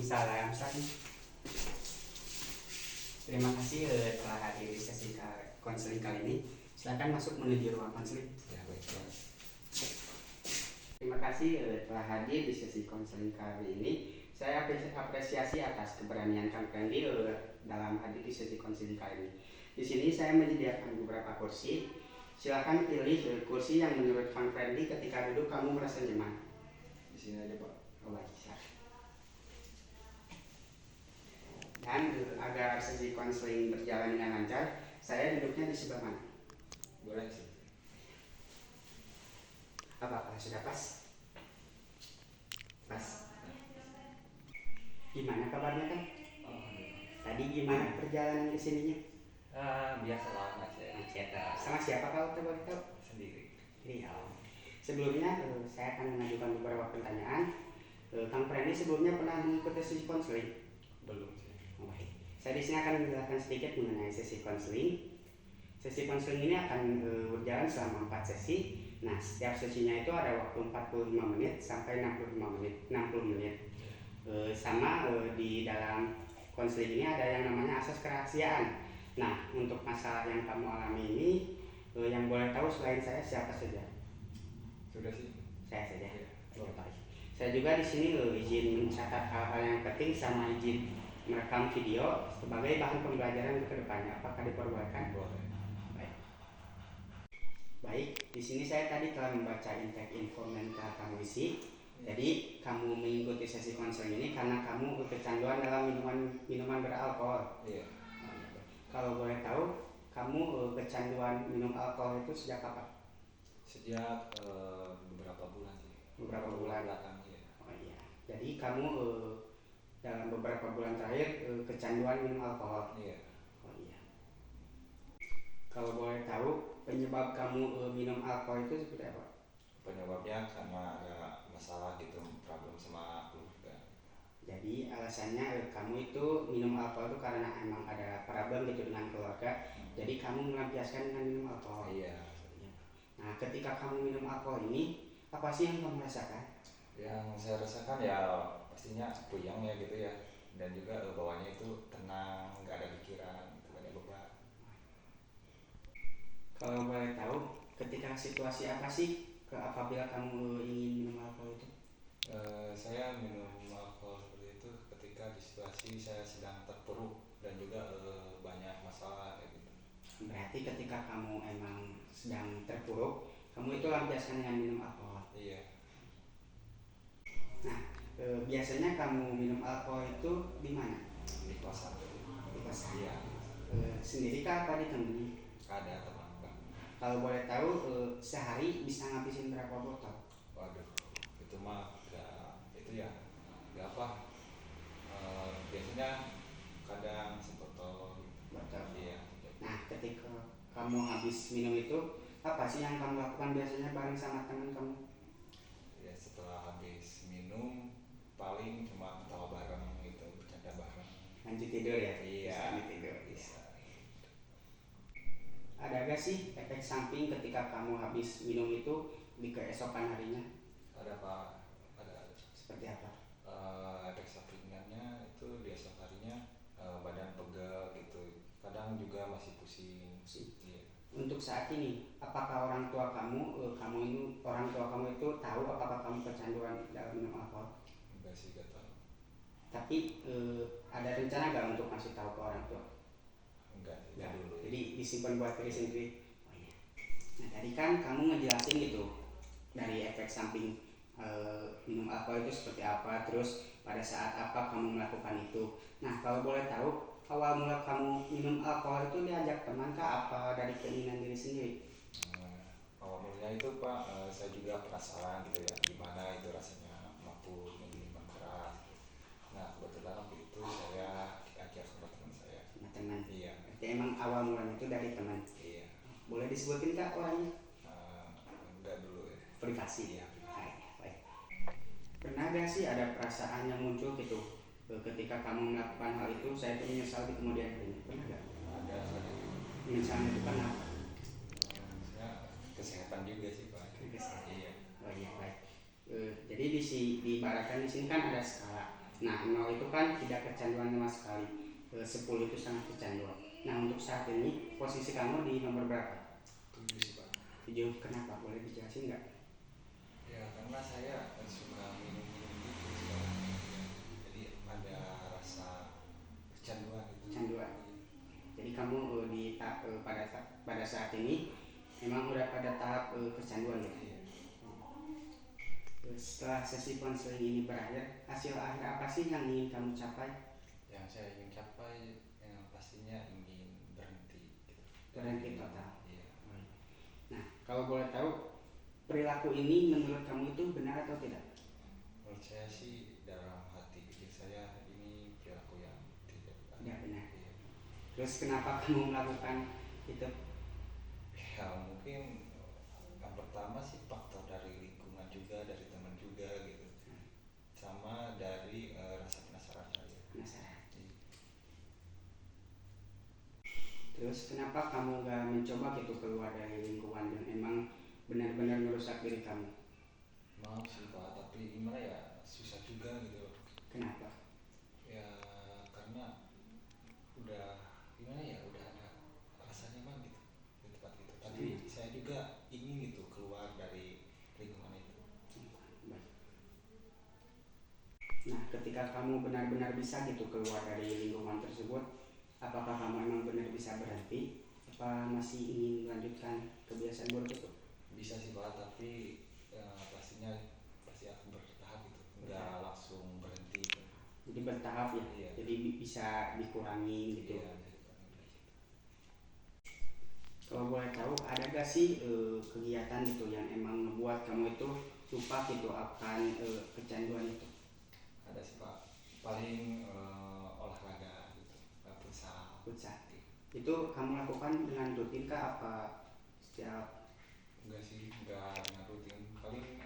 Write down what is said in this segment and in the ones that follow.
Waalaikumsalam. Terima kasih telah hadir di sesi konseling kali ini. Silakan masuk menuju ruang konseling. Ya, baik. Terima kasih telah hadir di sesi konseling kali ini. Saya apresiasi atas keberanian Kang Fendi dalam hadir di sesi konseling kali ini. Di sini saya menyediakan beberapa kursi. Silakan pilih kursi yang menurut Kang Fendi ketika duduk kamu merasa nyaman. Di sini aja, Pak. Oh, baik. Dan agar sesi konseling berjalan dengan lancar, saya duduknya di sebelah mana? Boleh sih. Apakah sudah pas? Pas. Gimana kabarnya kan? Tadi gimana perjalanan ke sininya? Biasa lah macet. Sama siapa kalau boleh tahu? Sendiri. Iya. Sebelumnya saya akan mengajukan beberapa pertanyaan. Kang Preni sebelumnya pernah mengikuti sesi konseling? Belum sih. Oh, baik. Saya di sini akan menjelaskan sedikit mengenai sesi konseling. Sesi konseling ini akan berjalan selama 4 sesi. Nah, setiap sesinya itu ada waktu 45 menit sampai 60 menit. Di dalam konseling ini ada yang namanya asas kerahasiaan. Nah, untuk masalah yang kamu alami ini, yang boleh tahu selain saya siapa saja? Sudah sih. Saya saja. Ya. Oh, baik. Saya juga di sini izin mencatat hal-hal yang penting sama izin merekam video sebagai bahan pembelajaran ke depannya. Apakah diperbolehkan? Boleh. Baik, di sini saya tadi telah membaca intake info yang telah kamu isi. Jadi kamu mengikuti sesi konseling ini karena kamu kecanduan dalam minuman beralkohol. Iya. Kalau boleh tahu, kamu kecanduan minum alkohol itu sejak kapan? Sejak beberapa bulan sih. Beberapa bulan. Belakang ya. Oh iya. Jadi kamu dalam beberapa bulan terakhir kecanduan minum alkohol. Iya. Oh iya. Kalau boleh tahu penyebab kamu minum alkohol itu seperti apa? Penyebabnya karena ada masalah gitu, problem sama keluarga. Jadi alasannya kamu itu minum alkohol itu karena emang ada problem gitu dengan keluarga. Jadi kamu melampiaskan dengan minum alkohol. Iya. Nah, ketika kamu minum alkohol ini, apa sih yang kamu rasakan? Yang saya rasakan ya pastinya puyeng ya gitu ya. Dan juga bawahnya itu tenang, nggak ada pikiran, nggak ada beban. Kalau boleh tahu, ketika situasi apa sih apabila kamu ingin minum alkohol itu? Saya minum alkohol seperti itu ketika di situasi saya sedang terpuruk dan juga banyak masalah kayak gitu. Berarti ketika kamu emang sedang terpuruk, kamu itu lampiaskan dengan minum alkohol. Iya. Nah, biasanya kamu minum alkohol itu di mana? Di kosan. Di kosan. Iya. Sendiri kah apa ditemani? Ada teman. Kalau boleh tahu, sehari bisa ngabisin berapa botol? Waduh, itu mah itu ya nggak apa. Biasanya kadang sebotol gitu. Botol. Iya. Nah, ketika kamu habis minum itu, apa sih yang kamu lakukan biasanya bareng sama teman kamu? Ya setelah habis minum paling cuma ketawa bareng gitu, bercanda bareng. Lanjut tidur ya? Iya. Lanjut tidur. Bisa. Ada gak sih efek samping ketika kamu habis minum itu di keesokan harinya? Ada Pak. Ada. Seperti apa? Efek sampingannya itu di esok harinya badan pegel gitu. Kadang juga masih pusing. Iya. Untuk saat ini, apakah orang tua kamu, orang tua kamu itu tahu apakah kamu kecanduan dalam minum alkohol? Enggak sih, gak tahu. Tapi ada rencana gak untuk kasih tahu ke orang tua? Enggak dulu. Jadi disimpan buat diri sendiri. Oh iya. Nah tadi kan kamu ngejelasin gitu dari efek samping minum alkohol itu seperti apa, terus pada saat apa kamu melakukan itu. Nah kalau boleh tahu, awal mula kamu minum alkohol itu diajak teman kah apa dari keinginan diri sendiri? Awal mulanya itu Pak, saya juga penasaran gitu ya, gimana itu rasanya mabuk minuman keras. Nah kebetulan waktu itu saya diajak sama teman saya. Sama teman. Iya. Berarti emang awal mulanya itu dari teman. Iya. Boleh disebutin kak orangnya? Enggak dulu ya. Privasi ya. Baik. Pernah gak sih ada perasaan yang muncul gitu ketika kamu melakukan hal itu, saya itu menyesal di kemudian harinya? Pernah gak? Ada. Menyesalnya itu karena apa? Maksudnya kesehatan juga sih Pak. Kesehatan. Iya. Oh iya baik. Jadi diibaratkan di sini kan ada skala. Nah 0 itu kan tidak kecanduan sama sekali, 10 itu sangat kecanduan. Nah untuk saat ini posisi kamu di nomor berapa? 7 sih Pak. 7. Kenapa, boleh dijelasin nggak? Ya karena saya suka minum-minum gitu sekarang ya. Jadi ada rasa kecanduan gitu. Kecanduan. Iya. Jadi kamu pada saat ini memang udah pada tahap kecanduan gitu. Iya. Setelah sesi konseling ini berakhir, hasil akhir apa sih yang ingin kamu capai? Yang saya ingin capai yang pastinya ingin berhenti gitu. Berhenti total. Iya. Nah, kalau boleh tahu, perilaku ini menurut kamu itu benar atau tidak? Menurut saya sih dalam hati pikir saya ini perilaku yang tidak Tidak benar. Iya. Terus kenapa kamu melakukan itu? Ya mungkin yang pertama sih faktor dari lingkungan juga, dari teman juga gitu, sama dari rasa penasaran saya. Penasaran. Iya. Terus kenapa kamu gak mencoba gitu keluar dari lingkungan yang emang benar-benar merusak diri kamu? Mau sih Pak, tapi gimana ya, susah juga gitu loh. Kenapa? Ya karena udah gimana ya, udah ada rasa nyaman gitu di tempat itu, tapi saya juga ingin gitu keluar dari lingkungan itu. Baik. Nah, ketika kamu benar-benar bisa gitu keluar dari lingkungan tersebut, apakah kamu emang benar bisa berhenti? Apa masih ingin melanjutkan kebiasaan buruk itu? Bisa sih Pak, tapi pastinya pasti akan bertahap gitu, nggak langsung berhenti gitu. Jadi bertahap ya. Iya. Jadi bisa dikurangi gitu. Iya, jadi kurang lebih gitu. Kalau boleh tahu, ada gak sih kegiatan gitu yang emang membuat kamu itu lupa gitu akan kecanduan itu? Ada sih Pak, paling olahraga gitu, futsal. Futsal. Itu kamu lakukan dengan rutin kah, apa setiap? Enggak sih, enggak dengan rutin, paling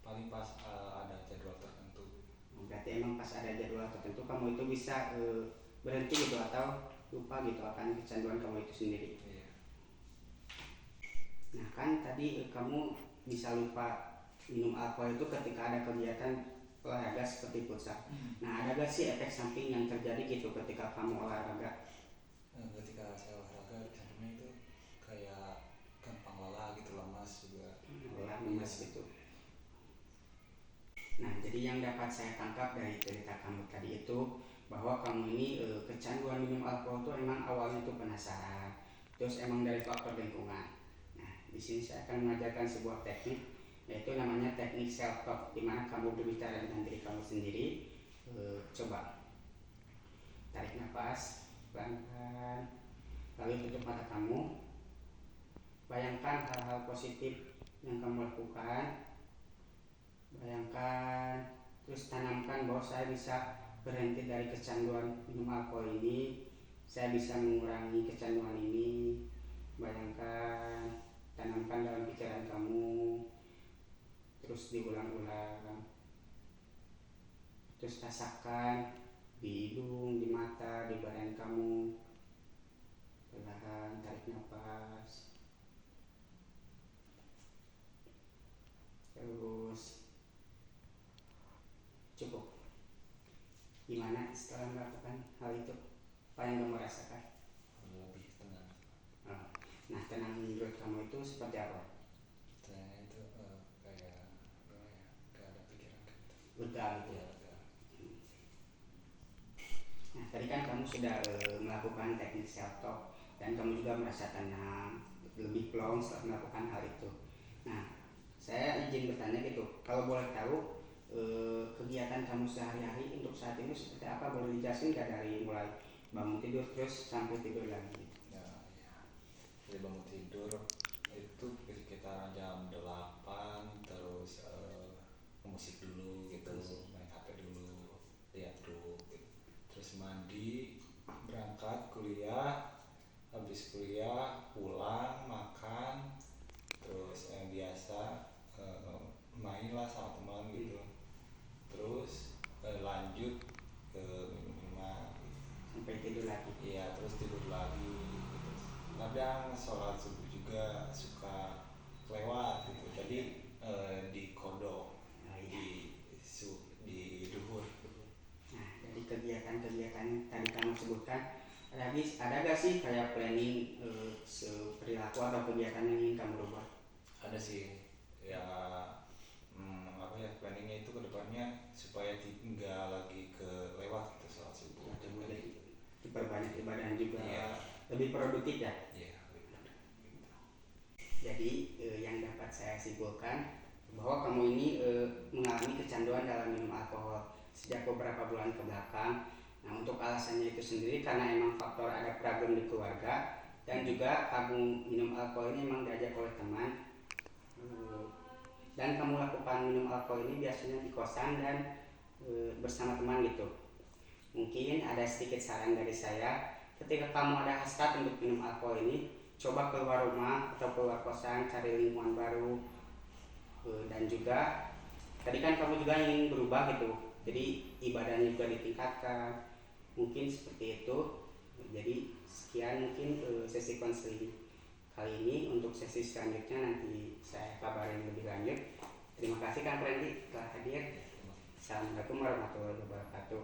paling pas ada jadwal tertentu. Berarti emang pas ada jadwal tertentu kamu itu bisa berhenti gitu atau lupa gitu akan kecanduan kamu itu sendiri. Iya. Nah kan tadi kamu bisa lupa minum alkohol itu ketika ada kegiatan olahraga seperti futsal. Nah ada gak sih efek samping yang terjadi gitu ketika kamu olahraga? Ketika saya olahraga kesannya itu kayak gampang lelah gitu, lemas juga. Lemas gitu. Nah jadi yang dapat saya tangkap dari cerita kamu tadi itu bahwa kamu ini kecanduan minum alkohol itu emang awalnya itu penasaran, terus emang dari faktor lingkungan. Nah di sini saya akan mengajarkan sebuah teknik, yaitu namanya teknik self talk, di mana kamu berbicara dengan diri kamu sendiri. Coba tarik nafas pelan-pelan, lalu tutup mata kamu. Bayangkan hal-hal positif yang kamu lakukan. Bayangkan, terus tanamkan bahwa saya bisa berhenti dari kecanduan minum alkohol ini, saya bisa mengurangi kecanduan ini. Bayangkan, tanamkan dalam pikiran kamu, terus diulang-ulang. Terus rasakan di hidung, di mata, di badan kamu. Perlahan tarik nafas. Terus cukup. Gimana setelah melakukan hal itu? Apa yang kamu rasakan? Lebih tenang. Nah, tenang menurut kamu itu seperti apa? Saya itu kayak gimana ya, gak ada pikiran gitu. Lega gitu. Iya, lega. Nah, tadi kan kamu sudah melakukan teknik self talk dan kamu juga merasa tenang, lebih plong setelah melakukan hal itu. Nah, saya izin bertanya gitu, kalau boleh tahu kegiatan kamu sehari-hari untuk saat ini seperti apa? Boleh dijelasin nggak dari mulai bangun tidur terus sampai tidur lagi? Ya, iya. Jadi bangun tidur itu sekitar jam 8, terus musik dulu gitu, main HP dulu, lihat grup gitu. Terus mandi, berangkat kuliah, habis kuliah pulang makan, terus yang biasa main lah sama teman gitu, terus lanjut ke minum-minuman gitu. Sampai tidur lagi. Iya, terus tidur lagi gitu. Kadang sholat subuh juga suka lewat gitu, jadi di kodok Oh, iya. di di duhur gitu. sebutkan, ada gak sih kayak planning perilaku atau kegiatan yang ingin kamu rubah? Ada sih ya, apa ya, planningnya itu kedepannya supaya nggak lagi ke lewat gitu sholat subuh Atau kayak mulai gitu. diperbanyak ibadah juga, Iya, lebih produktif ya. iya gitu. Jadi yang dapat saya simpulkan bahwa kamu ini mengalami kecanduan dalam minum alkohol sejak beberapa bulan ke belakang. Nah, untuk alasannya itu sendiri karena emang faktor ada problem di keluarga, dan juga kamu minum alkohol ini emang diajak oleh teman. Eh, dan kamu lakukan minum alkohol ini biasanya di kosan dan bersama teman gitu. Mungkin ada sedikit saran dari saya, ketika kamu ada hasrat untuk minum alkohol ini, coba keluar rumah atau keluar kosan, cari lingkungan baru. Dan juga tadi kan kamu juga ingin berubah gitu, jadi ibadahnya juga ditingkatkan, mungkin seperti itu. Jadi sekian mungkin sesi konseling kali ini. Untuk sesi selanjutnya nanti saya kabarin lebih lanjut. Terima kasih Kang Prandi telah hadir. Assalamualaikum warahmatullahi wabarakatuh.